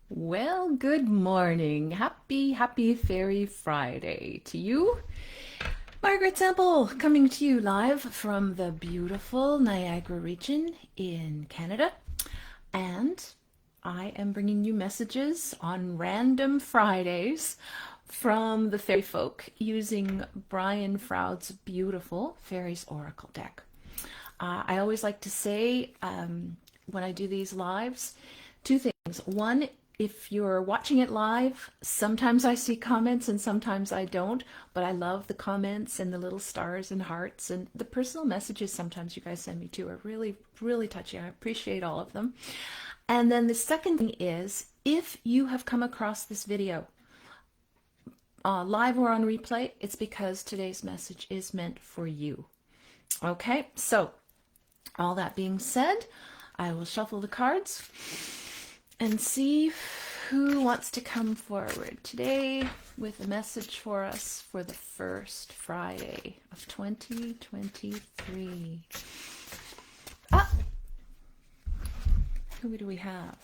Well, good morning. Happy Fairy Friday to you. Margaret Sample coming to you live from the beautiful Niagara region in Canada. And I am bringing you messages on random Fridays from the fairy folk using Brian Froud's beautiful Fairies Oracle deck. I always like to say when I do these lives, two things. One, if you're watching it live, sometimes I see comments and sometimes I don't, but I love the comments and the little stars and hearts and the personal messages sometimes you guys send me too are really, really touchy. I appreciate all of them. And then the second thing is, if you have come across this video, live or on replay, it's because today's message is meant for you. Okay, so all that being said, I will shuffle the cards and see who wants to come forward today with a message for us for the first Friday of 2023. Ah, who do we have?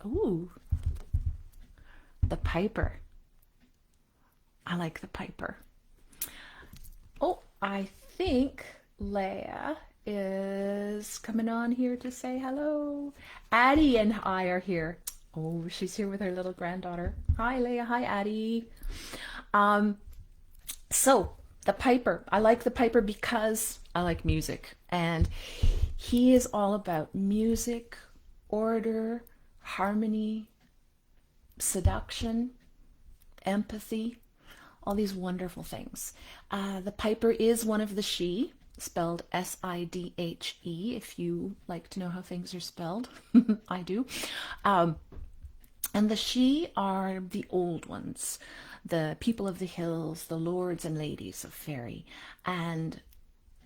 Ooh, the Piper. I like the Piper. Oh, I think Leah is coming on here to say hello. Addie and I are here. Oh, she's here with her little granddaughter. Hi, Leah. Hi, Addie. Um, so the Piper. I like the Piper because I like music, and he is all about music, order, harmony, seduction, empathy, all these wonderful things. The Piper is one of the She, spelled Sidhe, if you like to know how things are spelled. I do. And the She are the old ones, the people of the hills, the lords and ladies of Faery. And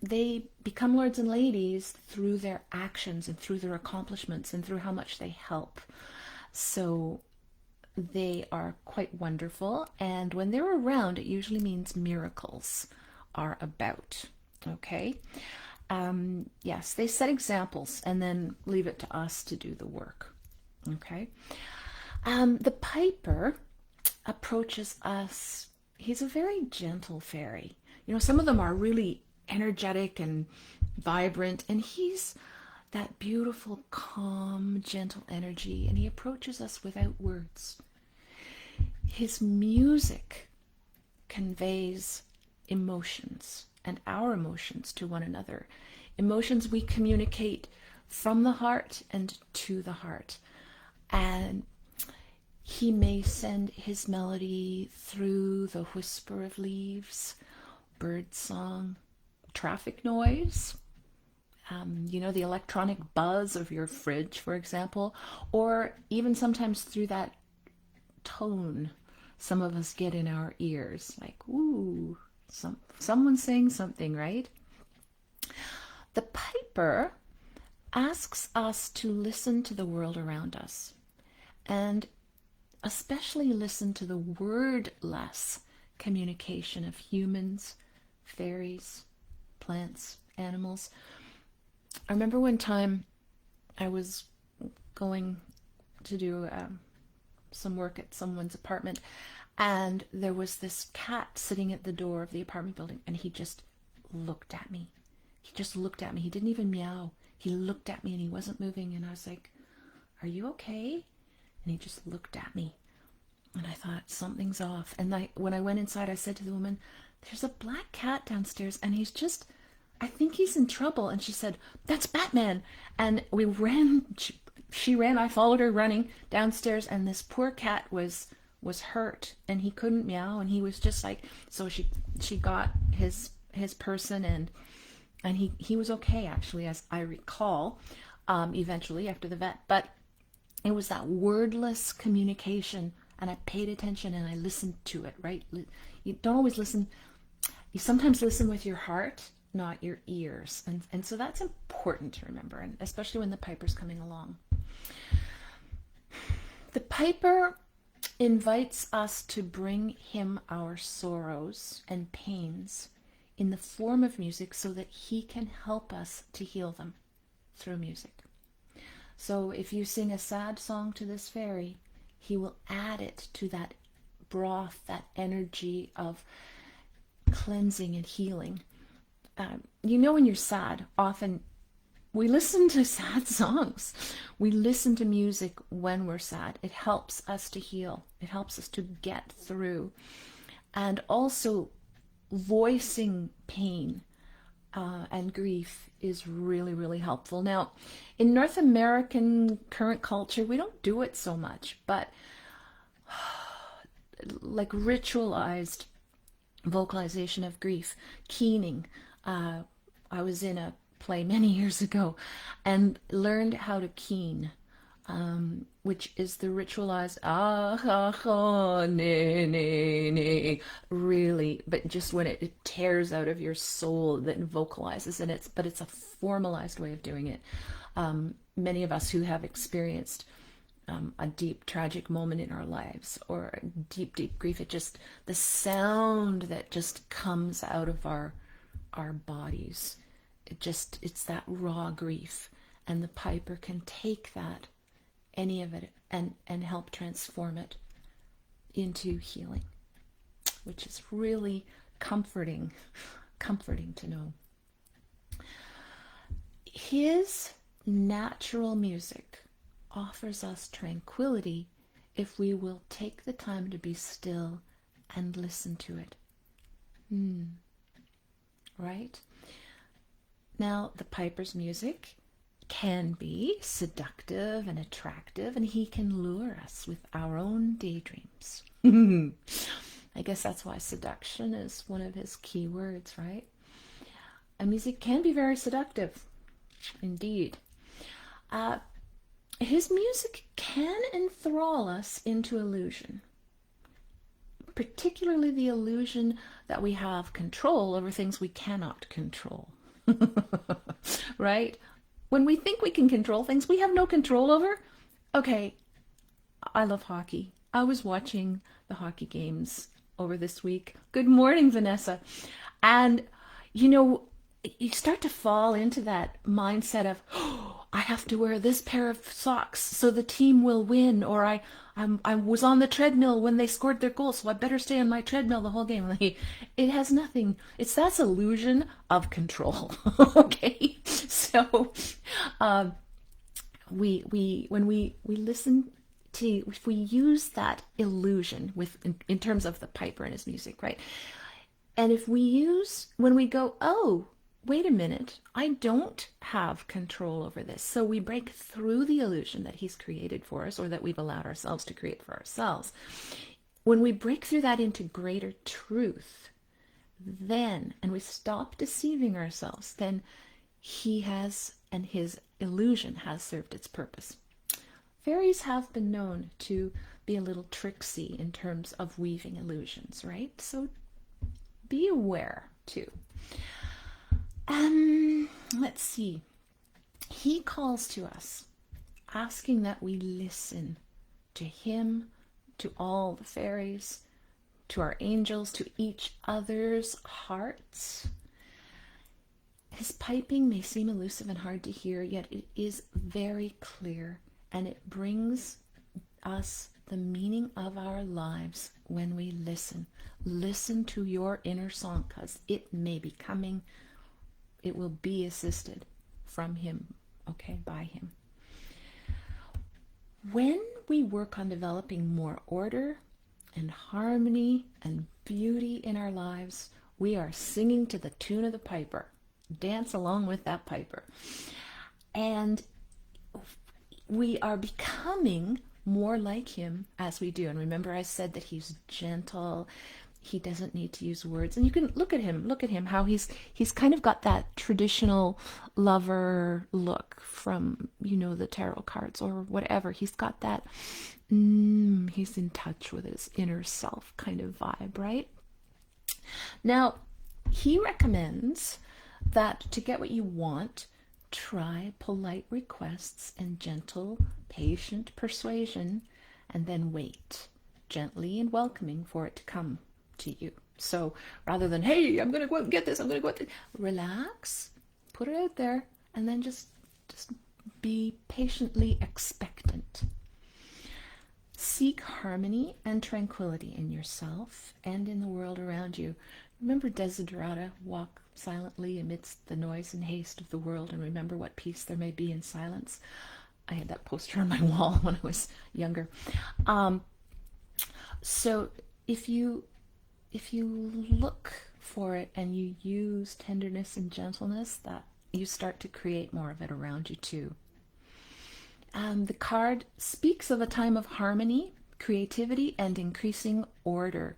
they become lords and ladies through their actions and through their accomplishments and through how much they help. So they are quite wonderful, and when they're around, it usually means miracles are about. Okay? Yes, they set examples and then leave it to us to do the work. Okay? The Piper approaches us. He's a very gentle fairy. You know, some of them are really energetic and vibrant, and he's that beautiful, calm, gentle energy, and he approaches us without words. His music conveys emotions and our emotions to one another. Emotions we communicate from the heart and to the heart. And he may send his melody through the whisper of leaves, bird song, traffic noise, the electronic buzz of your fridge, for example, or even sometimes through that tone some of us get in our ears, like, ooh, someone's saying something, right? The Piper asks us to listen to the world around us, and especially listen to the wordless communication of humans, fairies, plants, animals. I remember one time I was going to do some work at someone's apartment, and there was this cat sitting at the door of the apartment building, and he just looked at me. He just looked at me. He didn't even meow. He looked at me and he wasn't moving, and I was like, "Are you okay?" And he just looked at me. And I thought, something's off. And when I went inside, I said to the woman, "There's a black cat downstairs, and I think he's in trouble." And she said, "That's Batman." And we ran, she ran, I followed her running downstairs, and this poor cat was hurt, and he couldn't meow, and he was just like, so she got his person, and he was okay, actually, as I recall, eventually after the vet. But it was that wordless communication, and I paid attention and I listened to it, right? You don't always listen. You sometimes listen with your heart, not your ears. And so that's important to remember, and especially when the Piper's coming along. The Piper invites us to bring him our sorrows and pains in the form of music so that he can help us to heal them through music. So if you sing a sad song to this fairy, he will add it to that broth, that energy of cleansing and healing. When you're sad, often we listen to sad songs. We listen to music when we're sad. It helps us to heal. It helps us to get through. And also, voicing pain and grief is really, really helpful. Now, in North American current culture, we don't do it so much, but like ritualized vocalization of grief, keening. I was in a play many years ago and learned how to keen, which is the ritualized ah ha ha ne ne ne, really, but just when it tears out of your soul, then vocalizes, and it's a formalized way of doing it. Many of us who have experienced a deep tragic moment in our lives or deep grief, the sound that just comes out of our bodies, it's that raw grief, and the piper can take that, any of it, and help transform it into healing, which is really comforting to know. His natural music offers us tranquility if we will take the time to be still and listen to it. Right? Now, the piper's music can be seductive and attractive, and he can lure us with our own daydreams. I guess that's why seduction is one of his key words, right? And music can be very seductive, indeed. His music can enthrall us into illusion, particularly the illusion that we have control over things we cannot control. Right? When we think we can control things we have no control over. Okay, I love hockey. I was watching the hockey games over this week. Good morning, Vanessa. And, you start to fall into that mindset of, oh, I have to wear this pair of socks so the team will win, or I was on the treadmill when they scored their goal, so I better stay on my treadmill the whole game. It has nothing. That's illusion of control. Okay, so when we listen to, if we use that illusion in terms of the piper and his music, right? And if when we go, oh, wait a minute, I don't have control over this. So we break through the illusion that he's created for us, or that we've allowed ourselves to create for ourselves. When we break through that into greater truth, and we stop deceiving ourselves, then and his illusion has served its purpose. Fairies have been known to be a little tricksy in terms of weaving illusions, right? So be aware too. Let's see. He calls to us, asking that we listen to him, to all the fairies, to our angels, to each other's hearts. His piping may seem elusive and hard to hear, yet it is very clear, and it brings us the meaning of our lives when we listen. Listen to your inner song, because it may be coming. It will be assisted from him, okay, by him. When we work on developing more order and harmony and beauty in our lives, we are singing to the tune of the piper. Dance along with that piper. And we are becoming more like him as we do. And remember, I said that he's gentle. He doesn't need to use words. And you can look at him, how he's kind of got that traditional lover look from, the tarot cards or whatever. He's got that, he's in touch with his inner self kind of vibe, right? Now, he recommends that to get what you want, try polite requests and gentle, patient persuasion, and then wait gently and welcoming for it to come to you. So rather than, hey, I'm going to go out and get this, I'm going to go out there, relax, put it out there, and then just Be patiently expectant. Seek harmony and tranquility in yourself and in the world around you. Remember Desiderata, walk silently amidst the noise and haste of the world, and remember what peace there may be in silence. I had that poster on my wall when I was younger. So if you look for it and you use tenderness and gentleness, that you start to create more of it around you too. The card speaks of a time of harmony, creativity, and increasing order.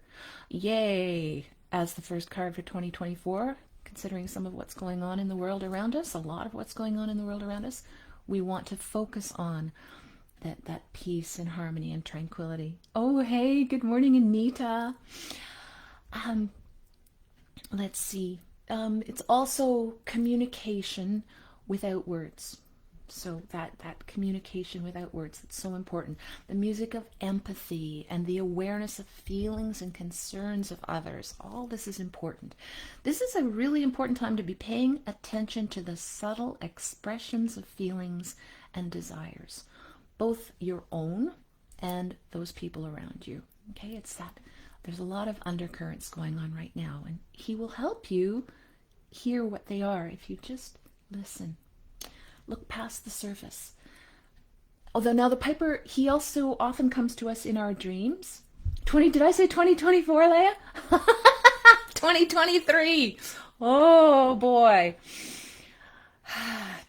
Yay! As the first card for 2024, considering some of what's going on in the world around us, a lot of what's going on in the world around us, we want to focus on that peace and harmony and tranquility. Oh, hey, good morning, Anita. Let's see. It's also communication without words. So that communication without words, it's so important. The music of empathy and the awareness of feelings and concerns of others, all this is important. This is a really important time to be paying attention to the subtle expressions of feelings and desires, both your own and those people around you. Okay, it's that there's a lot of undercurrents going on right now, and he will help you hear what they are if you just listen. Look past the surface. Although now the Piper, he also often comes to us in our dreams. Did I say 2024, Leia? 2023. Oh boy.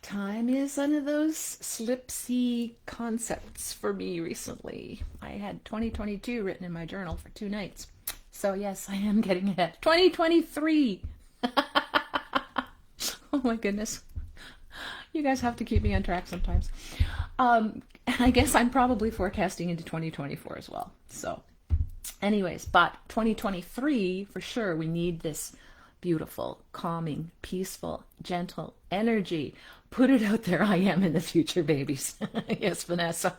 Time is one of those slipsy concepts for me recently. I had 2022 written in my journal for 2 nights. So yes, I am getting ahead. 2023. Oh my goodness. You guys have to keep me on track sometimes. I guess I'm probably forecasting into 2024 as well. So anyways, but 2023, for sure, we need this beautiful, calming, peaceful, gentle energy. Put it out there. I am in the future, babies. Yes, Vanessa.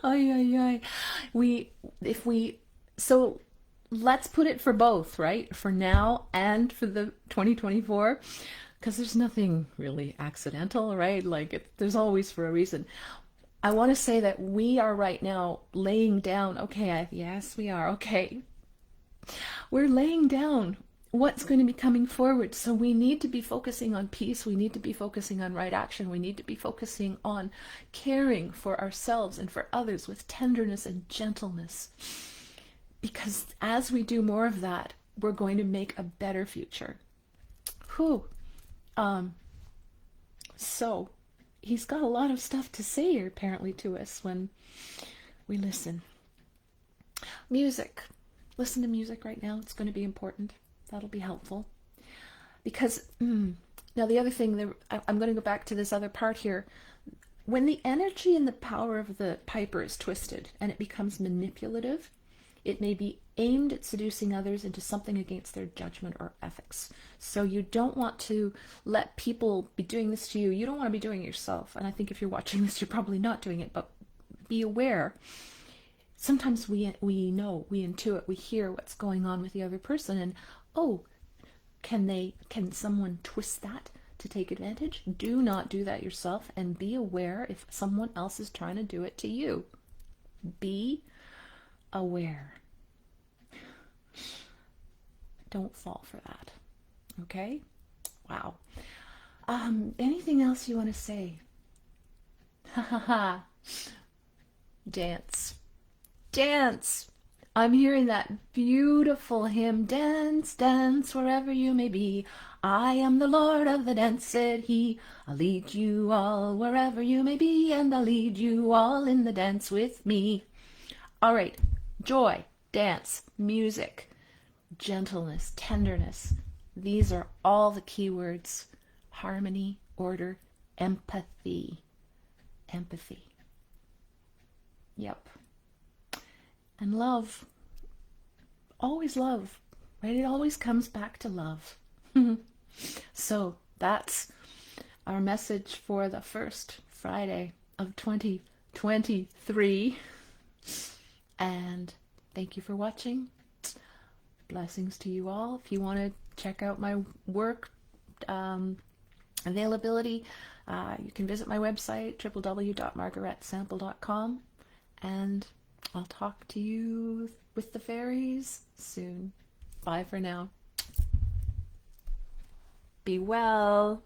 Ay. So let's put it for both, right? For now and for the 2024. Because there's nothing really accidental, right? There's always for a reason. I want to say that we are right now laying down, yes, we are, okay. We're laying down what's going to be coming forward. So we need to be focusing on peace. We need to be focusing on right action. We need to be focusing on caring for ourselves and for others with tenderness and gentleness. Because as we do more of that, we're going to make a better future. Whew. So he's got a lot of stuff to say apparently to us when we listen. Music. Listen to music right now. It's going to be important. That'll be helpful. Because, now the other thing, I'm going to go back to this other part here. When the energy and the power of the Piper is twisted and it becomes manipulative, it may be aimed at seducing others into something against their judgment or ethics. So you don't want to let people be doing this to you. You don't want to be doing it yourself. And I think if you're watching this, you're probably not doing it, but be aware. Sometimes we know, we intuit, we hear what's going on with the other person, and can someone twist that to take advantage? Do not do that yourself, and be aware if someone else is trying to do it to you. Be aware. Don't fall for that. Okay? Wow. Anything else you want to say? Ha ha ha. Dance. Dance. I'm hearing that beautiful hymn. Dance, dance, wherever you may be. I am the Lord of the dance, said he. I'll lead you all wherever you may be, and I'll lead you all in the dance with me. All right. Joy, dance, music, gentleness, tenderness. These are all the key words. Harmony, order, empathy. Empathy. Yep. And love. Always love. Right? It always comes back to love. So that's our message for the first Friday of 2023. And thank you for watching. Blessings to you all. If you want to check out my work, availability, You can visit my website, www.margaretsample.com, and I'll talk to you with the fairies soon. Bye for now. Be well.